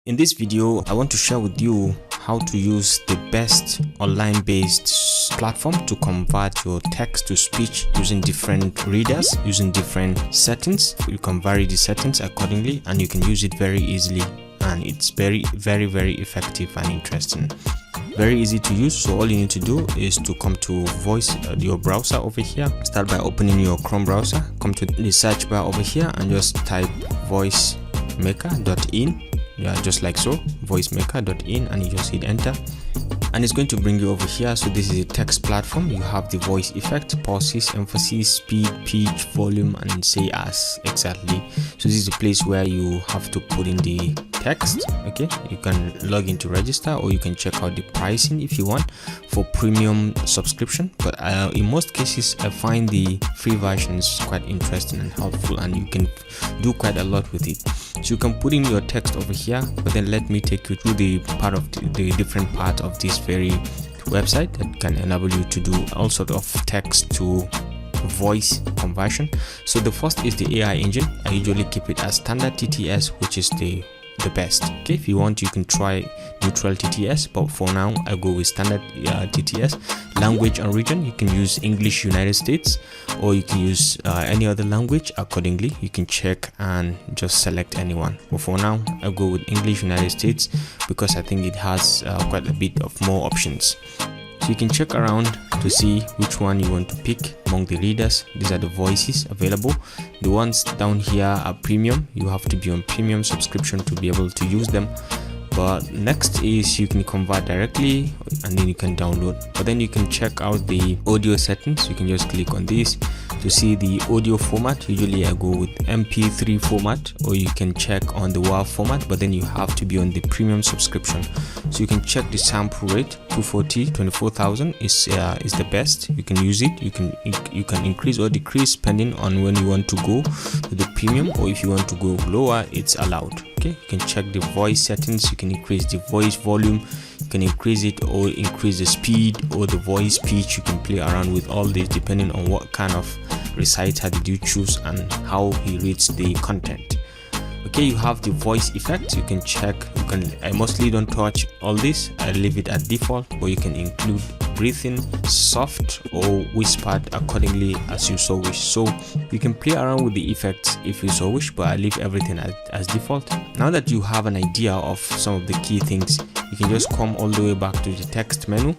In this video, I want to share with you how to use the best online based platform to convert your text to speech using different readers, using different settings. You can vary the settings accordingly and you can use it very easily, and it's very effective and interesting. Very easy to use. So all you need to do is to come to your browser over here. Start by opening your Chrome browser, come to the search bar over here and just type voicemaker.in. Yeah, just like so, voicemaker.in, and you just hit enter and it's going to bring you over here. So this is a text platform. You have the voice effect, pauses, emphasis, speed, pitch, volume, and say as exactly. So this is a place where you have to put in the text. Okay, you can log in to register, or you can check out the pricing if you want for premium subscription, but in most cases I find the free versions quite interesting and helpful, and you can do quite a lot with it. So you can put in your text over here, but then let me take you through the different part of this very website that can enable you to do all sort of text to voice conversion. So the first is the AI engine. I usually keep it as standard TTS, which is the best. Okay, if you want you can try neutral TTS, but for now I go with standard TTS. Language and region, you can use English United States, or you can use any other language accordingly. You can check and just select anyone, but for now I go with English United States because I think it has quite a bit of more options. So you can check around to see which one you want to pick among the readers. These are the voices available. The ones down here are premium. You have to be on premium subscription to be able to use them. But next is you can convert directly and then you can download. But then you can check out the audio settings. You can just click on this to see the audio format. Usually I go with MP3 format, or you can check on the WAV format, but then you have to be on the premium subscription. So you can check the sample rate. 240, 24,000 is the best. You can use it. You can increase or decrease depending on when you want to go to the premium, or if you want to go lower, it's allowed. Okay, you can check the voice settings. You can increase the voice volume, you can increase it or increase the speed or the voice pitch. You can play around with all this depending on what kind of reciter did you choose and how he reads the content. Okay, you have the voice effect. You can check. I mostly don't touch all this. I leave it at default, but you can include breathing, soft or whispered accordingly as you so wish. So you can play around with the effects if you so wish, but I leave everything as default. Now that you have an idea of some of the key things, you can just come all the way back to the text menu.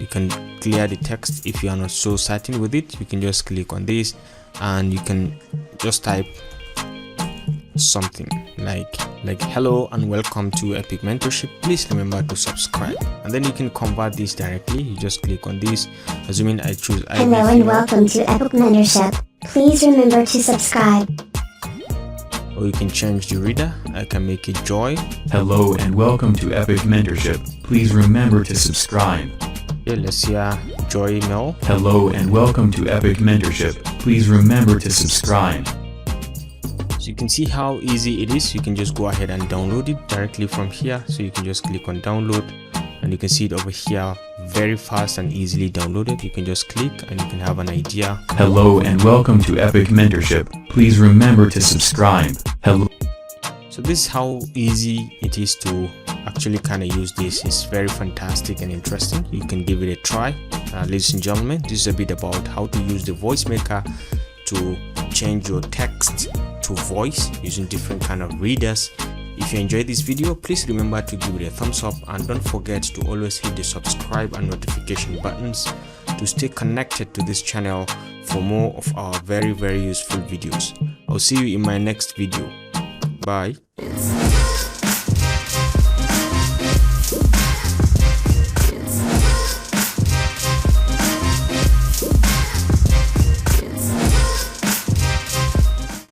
You can clear the text if you are not so certain with it. You can just click on this and you can just type something like hello and welcome to Epic Mentorship. Please remember to subscribe, and then you can convert this directly. You just click on this, assuming I choose hello and welcome to Epic Mentorship. Please remember to subscribe. Or you can change the reader. I can make it joy. Hello and welcome to Epic Mentorship. Please remember to subscribe. Okay, let's hear joy now. Hello and welcome to Epic Mentorship. Please remember to subscribe. So you can see how easy it is. You can just go ahead and download it directly from here. So you can just click on download and you can see it over here, very fast and easily downloaded. You can just click and you can have an idea. Hello and welcome to Epic Mentorship. Please remember to subscribe. Hello. So this is how easy it is to actually kind of use this. It's very fantastic and interesting. You can give it a try. Ladies and gentlemen, this is a bit about how to use the voice maker to change your text to voice using different kind of readers. If you enjoyed this video, please remember to give it a thumbs up, and don't forget to always hit the subscribe and notification buttons to stay connected to this channel for more of our very useful videos. I'll see you in my next video. Bye.